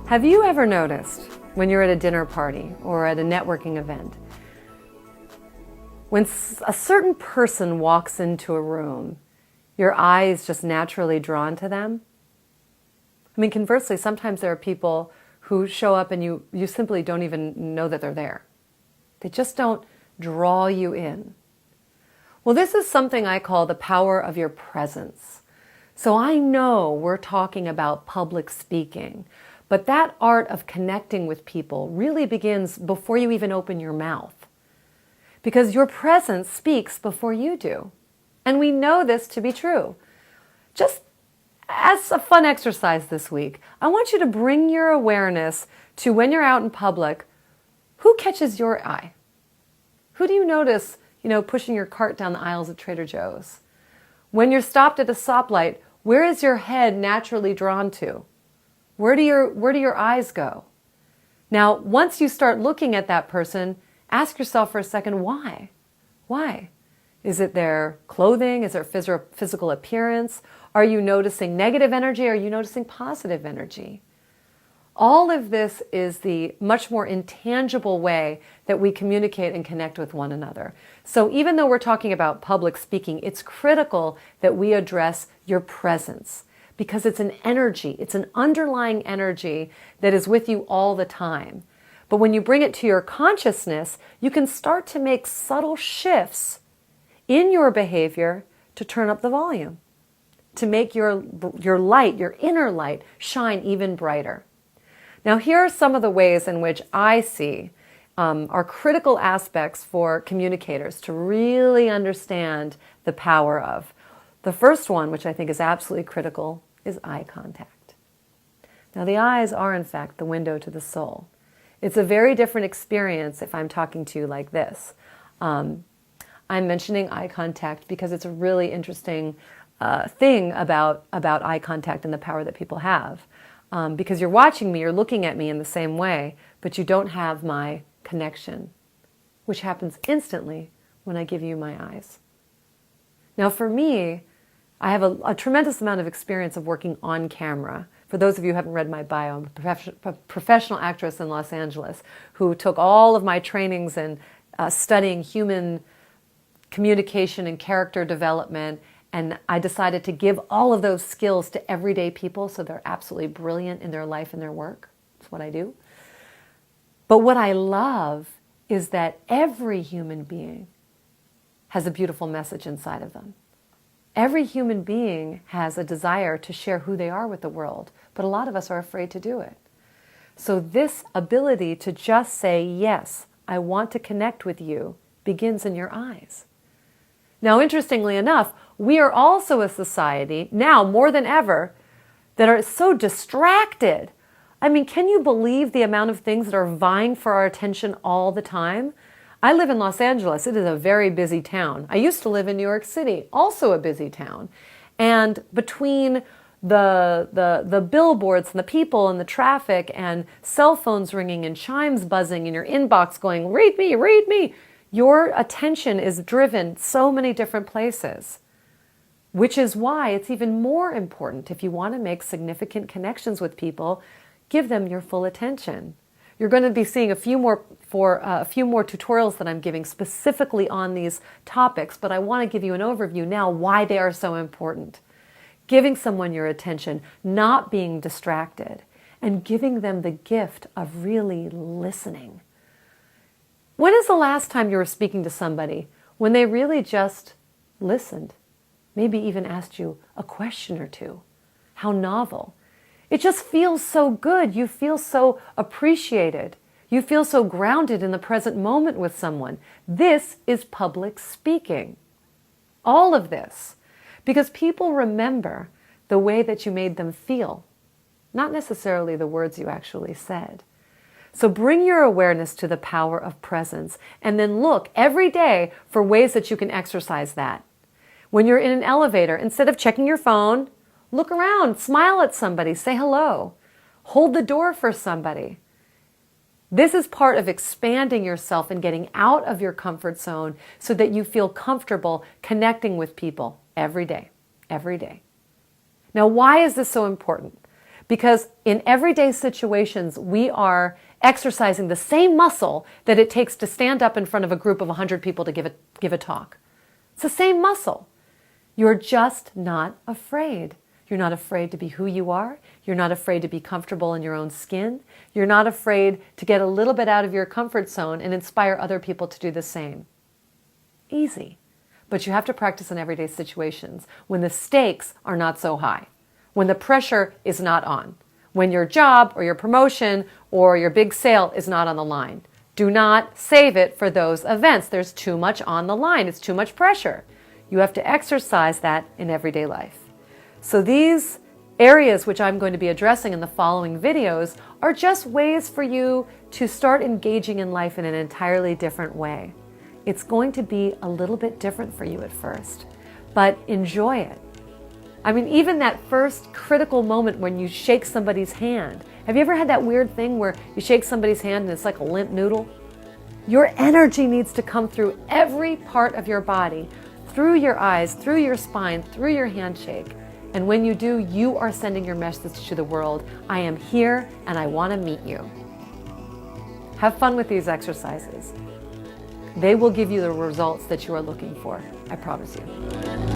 Have you ever noticed when you're at a dinner party or at a networking event, when a certain person walks into a room, your eye is just naturally drawn to them? I mean, conversely, sometimes there are people who show up and you simply don't even know that they're there. They just don't draw you in. Well, this is something I call the power of your presence. So I know we're talking about public speaking, but that art of connecting with people really begins before you even open your mouth. Because your presence speaks before you do. And we know this to be true. Just as a fun exercise this week, I want you to bring your awareness to when you're out in public, who catches your eye? Who do you notice, pushing your cart down the aisles at Trader Joe's? When you're stopped at a stoplight, where is your head naturally drawn to? Where do your eyes go? Now, once you start looking at that person, ask yourself for a second, why? Why? Is it their clothing? Is it their physical appearance? Are you noticing negative energy? Are you noticing positive energy? All of this is the much more intangible way that we communicate and connect with one another. So even though we're talking about public speaking, it's critical that we address your presence because it's an energy, it's an underlying energy that is with you all the time. But when you bring it to your consciousness, you can start to make subtle shifts in your behavior to turn up the volume, to make your light, your inner light, shine even brighter. Now, here are some of the ways in which I see are critical aspects for communicators to really understand the power of. The first one, which I think is absolutely critical, is eye contact. Now, the eyes are, in fact, the window to the soul. It's a very different experience if I'm talking to you like this. I'm mentioning eye contact because it's a really interesting thing about eye contact and the power that people have. Because you're watching me, you're looking at me in the same way, but you don't have my connection, which happens instantly when I give you my eyes. Now, for me, I have a tremendous amount of experience of working on camera. For those of you who haven't read my bio, I'm a professional actress in Los Angeles who took all of my trainings in studying human communication and character development, and I decided to give all of those skills to everyday people so they're absolutely brilliant in their life and their work. That's what I do. But what I love is that every human being has a beautiful message inside of them. Every human being has a desire to share who they are with the world, but a lot of us are afraid to do it. So this ability to just say, yes, I want to connect with you, begins in your eyes. Now, interestingly enough, we are also a society, now more than ever, that are so distracted. I mean, can you believe the amount of things that are vying for our attention all the time? I live in Los Angeles. It is a very busy town. I used to live in New York City, also a busy town. And between the billboards and the people and the traffic and cell phones ringing and chimes buzzing and your inbox going, read me, your attention is driven so many different places. Which is why it's even more important, if you want to make significant connections with people, give them your full attention. You're going to be seeing a few more tutorials that I'm giving specifically on these topics, but I want to give you an overview now why they are so important. Giving someone your attention, not being distracted, and giving them the gift of really listening. When is the last time you were speaking to somebody when they really just listened? Maybe even asked you a question or two. How novel. It just feels so good. You feel so appreciated. You feel so grounded in the present moment with someone. This is public speaking. All of this. Because people remember the way that you made them feel, not necessarily the words you actually said. So bring your awareness to the power of presence and then look every day for ways that you can exercise that. When you're in an elevator, instead of checking your phone, look around, smile at somebody, say hello, hold the door for somebody. This is part of expanding yourself and getting out of your comfort zone so that you feel comfortable connecting with people every day, every day. Now, why is this so important? Because in everyday situations, we are exercising the same muscle that it takes to stand up in front of a group of 100 people to give a talk. It's the same muscle. You're just not afraid. You're not afraid to be who you are. You're not afraid to be comfortable in your own skin. You're not afraid to get a little bit out of your comfort zone and inspire other people to do the same. Easy. But you have to practice in everyday situations when the stakes are not so high, when the pressure is not on, when your job or your promotion or your big sale is not on the line. Do not save it for those events. There's too much on the line. It's too much pressure. You have to exercise that in everyday life. So these areas which I'm going to be addressing in the following videos are just ways for you to start engaging in life in an entirely different way. It's going to be a little bit different for you at first, but enjoy it. I mean, even that first critical moment when you shake somebody's hand. Have you ever had that weird thing where you shake somebody's hand and it's like a limp noodle? Your energy needs to come through every part of your body, through your eyes, through your spine, through your handshake. And when you do, you are sending your message to the world. I am here and I want to meet you. Have fun with these exercises. They will give you the results that you are looking for. I promise you.